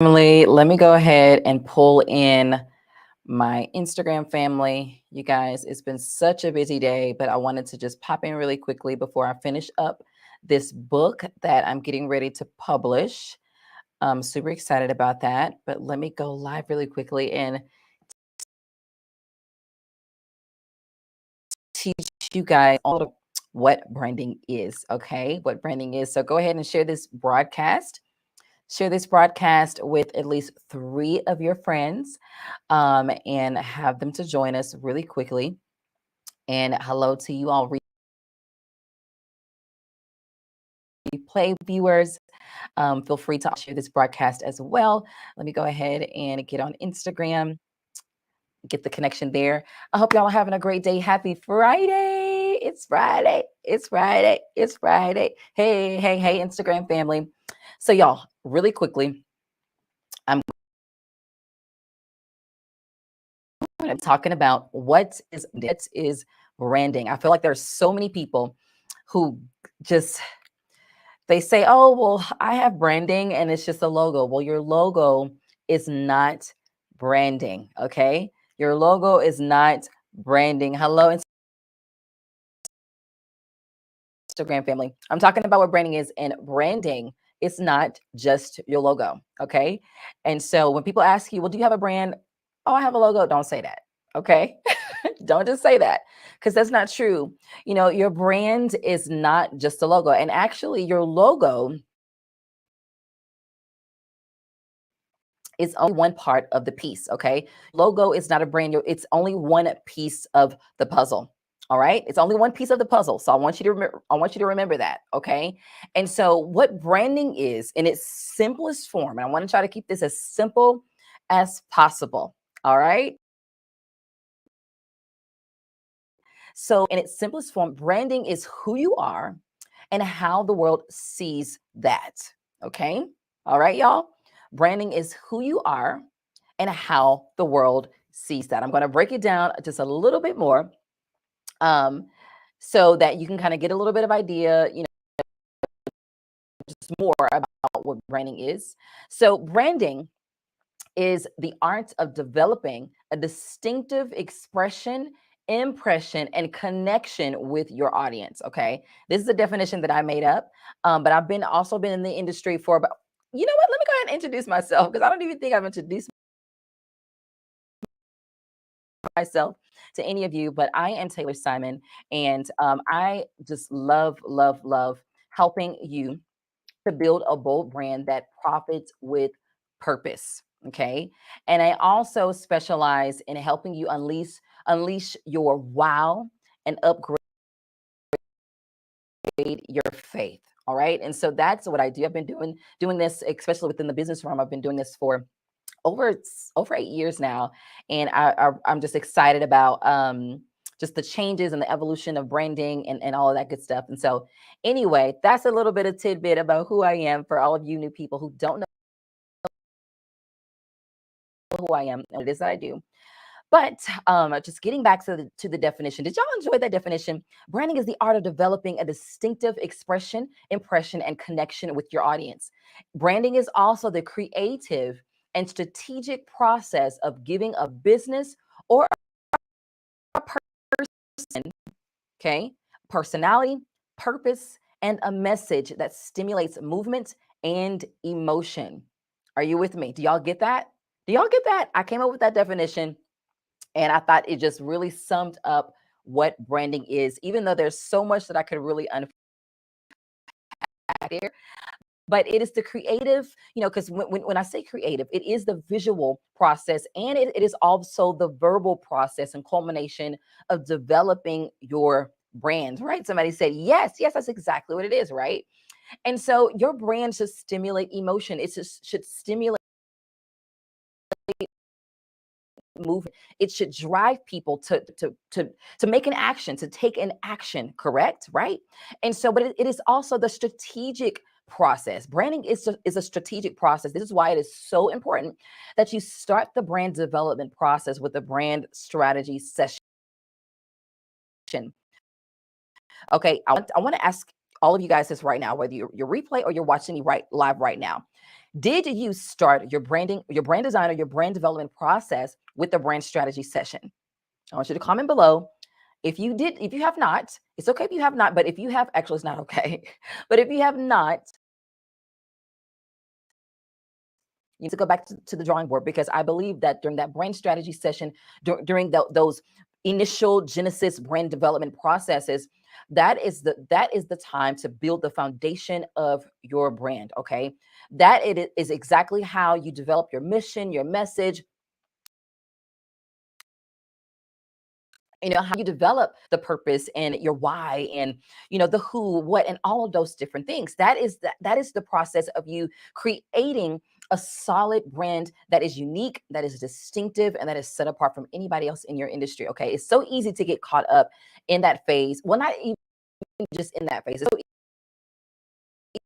Family, let me go ahead and pull in my Instagram family. You guys, it's been such a busy day, but I wanted to just pop in really quickly before I finish up this book that I'm getting ready to publish. I'm super excited about that, but let me go live really quickly and teach you guys all what branding is, okay? What branding is. So go ahead and share this broadcast. Share this broadcast with at least 3 of your friends, and have them to join us really quickly. And hello to you all replay viewers. Feel free to share this broadcast as well. Let me go ahead and get on Instagram, get the connection there. I hope y'all are having a great day. Happy Friday. It's Friday. It's Friday. It's Friday. Hey, hey, hey, Instagram family. So, y'all, really quickly, I'm talking about what is branding. I feel like there's so many people who just they say, "Oh, well, I have branding and it's just a logo." Well, your logo is not branding, okay? Your logo is not branding. Hello, Instagram family. I'm talking about what branding is, and branding is not just your logo, okay? And so when people ask you, "Well, do you have a brand?" "Oh, I have a logo." Don't say that, okay? Don't just say that, because that's not true. Your brand is not just a logo. And actually, your logo is only one part of the piece, okay? Logo is not a brand, it's only one piece of the puzzle. All right? It's only one piece of the puzzle. So I want you to remember that, okay? And so what branding is in its simplest form, and I want to try to keep this as simple as possible. All right? So, in its simplest form, branding is who you are and how the world sees that. Okay. All right, y'all. Branding is who you are and how the world sees that. I'm going to break it down just a little bit more, um, so that you can kind of get a little bit of idea, just more about what branding is. So, branding is the art of developing a distinctive expression, impression, and connection with your audience. Okay. This is a definition that I made up. But I've been in the industry for about, you know what? Let me go ahead and introduce myself, because I don't even think I've introduced myself to any of you, but I am Taylor Simon. And I just love, love, love helping you to build a bold brand that profits with purpose. Okay. And I also specialize in helping you unleash your wow and upgrade your faith. All right. And so that's what I do. I've been doing this, especially within the business realm. I've been doing this for over 8 years now. And I'm just excited about just the changes and the evolution of branding and all of that good stuff. And so anyway, that's a little bit of tidbit about who I am for all of you new people who don't know who I am and what it is that I do. But just getting back to the definition, did y'all enjoy that definition? Branding is the art of developing a distinctive expression, impression, and connection with your audience. Branding is also the creative and strategic process of giving a business or a person, okay, personality, purpose, and a message that stimulates movement and emotion. Are you with me? Do y'all get that? Do y'all get that? I came up with that definition, and I thought it just really summed up what branding is, even though there's so much that I could really unpack there. But it is the creative, because when I say creative, it is the visual process, and it is also the verbal process and culmination of developing your brand, right? Somebody said, yes, yes, that's exactly what it is, right? And so your brand should stimulate emotion. It should stimulate movement. It should drive people to make an action, to take an action, correct? Right? And so, but it is also the strategic process. Branding is a strategic process. This is why it is so important that you start the brand development process with a brand strategy session. Okay, I want to ask all of you guys this right now, whether you're replay or you're watching me right live right now. Did you start your branding, your brand design, or your brand development process with the brand strategy session? I want you to comment below. If you did, if you have not, it's okay if you have not, but if you have, actually, it's not okay. But if you have not, you need to go back to the drawing board, because I believe that during that brand strategy session, during those initial Genesis brand development processes, that is the time to build the foundation of your brand. Okay, that it is exactly how you develop your mission, your message, how you develop the purpose and your why, and the who, what, and all of those different things. That is the process of you creating a solid brand that is unique, that is distinctive, and that is set apart from anybody else in your industry. Okay, it's so easy to get caught up in that phase. Well, not even just in that phase. It's so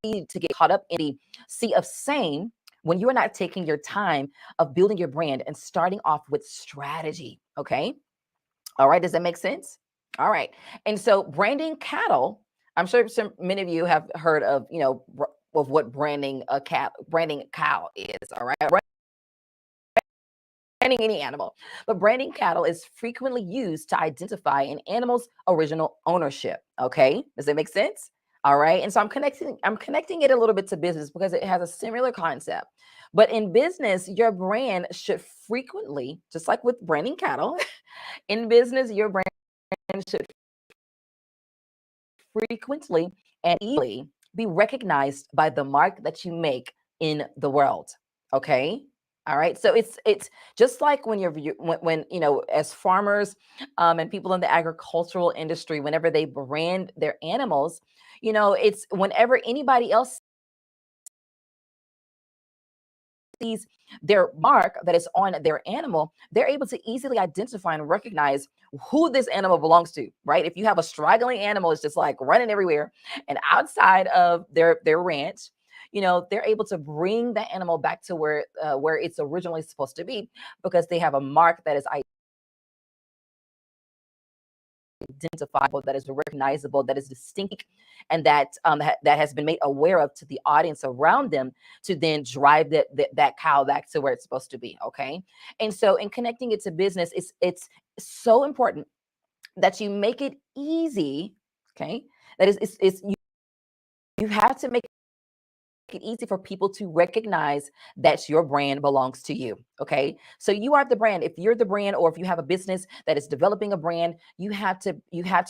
easy to get caught up in the sea of same when you are not taking your time of building your brand and starting off with strategy. Okay, all right, does that make sense? All right. And so branding cattle, I'm sure many of you have heard of, of what branding cow is. All right. Branding any animal. But branding cattle is frequently used to identify an animal's original ownership. Okay. Does that make sense? All right. And so I'm connecting it a little bit to business because it has a similar concept. But in business, your brand should frequently, just like with branding cattle, in business, your brand should frequently and easily be recognized by the mark that you make in the world. Okay. All right. So it's just like when when as farmers, and people in the agricultural industry, whenever they brand their animals, it's whenever anybody else sees their mark that is on their animal, they're able to easily identify and recognize who this animal belongs to, right? If you have a straggling animal, it's just like running everywhere and outside of their ranch, they're able to bring the animal back to where it's originally supposed to be, because they have a mark that is identifiable, that is recognizable, that is distinct, and that has been made aware of to the audience around them, to then drive that cow back to where it's supposed to be. Okay, and so in connecting it to business, it's so important that you make it easy. Okay, that is it's you have to make it easy for people to recognize that your brand belongs to you. Okay, so you are the brand. If you're the brand, or if you have a business that is developing a brand, you have to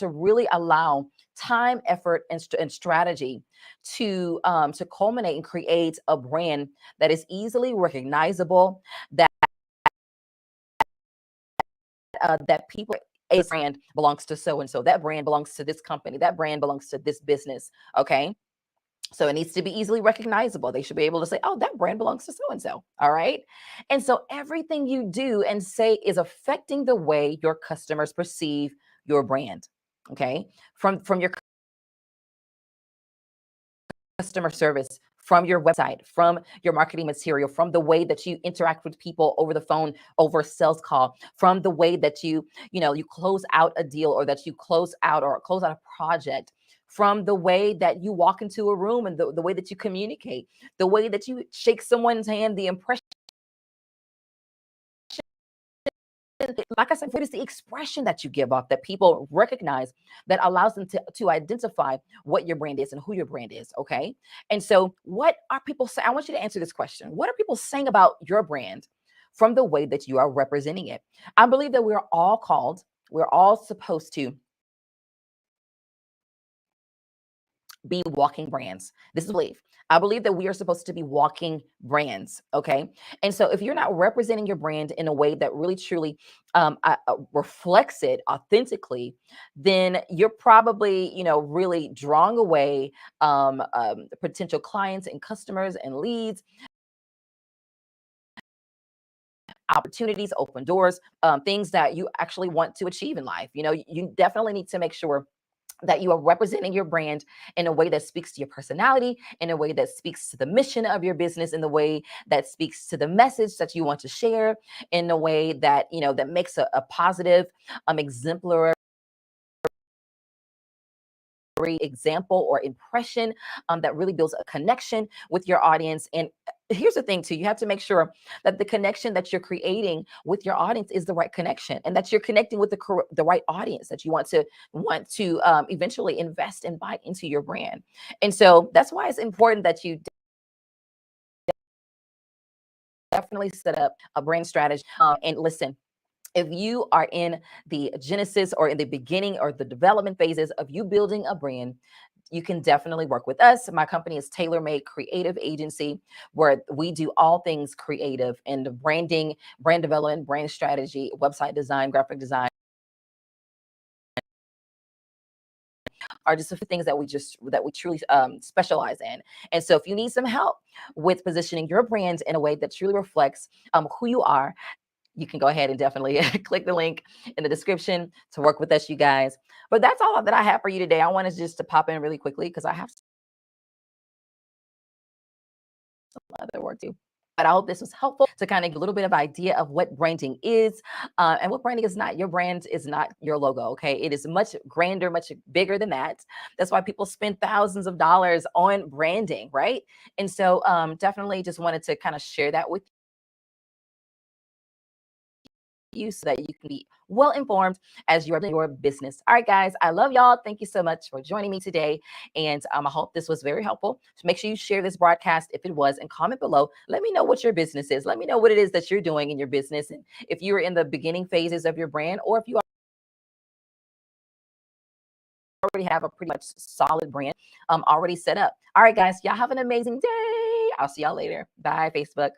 really allow time, effort, and strategy to culminate and create a brand that is easily recognizable, that people, a brand belongs to so and so, that brand belongs to this company, that brand belongs to this business. Okay, so it needs to be easily recognizable. They should be able to say, oh, that brand belongs to so and so. All right. And so everything you do and say is affecting the way your customers perceive your brand. Okay. From your customer service, from your website, from your marketing material, from the way that you interact with people over the phone, over a sales call, from the way that you close out a deal, or that you close out a project, from the way that you walk into a room, and the way that you communicate, the way that you shake someone's hand, the impression, like I said, what is the expression that you give off that people recognize, that allows them to identify what your brand is and who your brand is. Okay. And so, what are people saying? I want you to answer this question. What are people saying about your brand from the way that you are representing it? I believe that we're all supposed to be walking brands. This is belief. I believe that we are supposed to be walking brands. Okay. And so if you're not representing your brand in a way that really truly reflects it authentically, then you're probably, really drawing away potential clients and customers and leads, opportunities, open doors, things that you actually want to achieve in life. You definitely need to make sure that you are representing your brand in a way that speaks to your personality, in a way that speaks to the mission of your business, in the way that speaks to the message that you want to share, in a way that that makes a positive, exemplary example or impression, that really builds a connection with your audience. And here's the thing too, you have to make sure that the connection that you're creating with your audience is the right connection, and that you're connecting with the right audience that you want to eventually invest and buy into your brand. And so that's why it's important that you definitely set up a brand strategy. And listen, if you are in the genesis or in the beginning or the development phases of you building a brand, you can definitely work with us. My company is Tailor Made Creative Agency, where we do all things creative and branding, brand development, brand strategy, website design, graphic design are just a few things that we truly specialize in. And so if you need some help with positioning your brand in a way that truly reflects who you are, you can go ahead and definitely click the link in the description to work with us, you guys. But that's all that I have for you today. I wanted just to pop in really quickly because I have some other work too. But I hope this was helpful to kind of get a little bit of idea of what branding is, and what branding is not. Your brand is not your logo, okay? It is much grander, much bigger than that. That's why people spend thousands of dollars on branding, right? And so definitely just wanted to kind of share that with you so that you can be well informed as you are your business. All right, guys, I love y'all. Thank you so much for joining me today. And I hope this was very helpful. So make sure you share this broadcast if it was, and comment below. Let me know what your business is. Let me know what it is that you're doing in your business. And if you're in the beginning phases of your brand, or if you already have a pretty much solid brand already set up. All right, guys, y'all have an amazing day. I'll see y'all later. Bye, Facebook.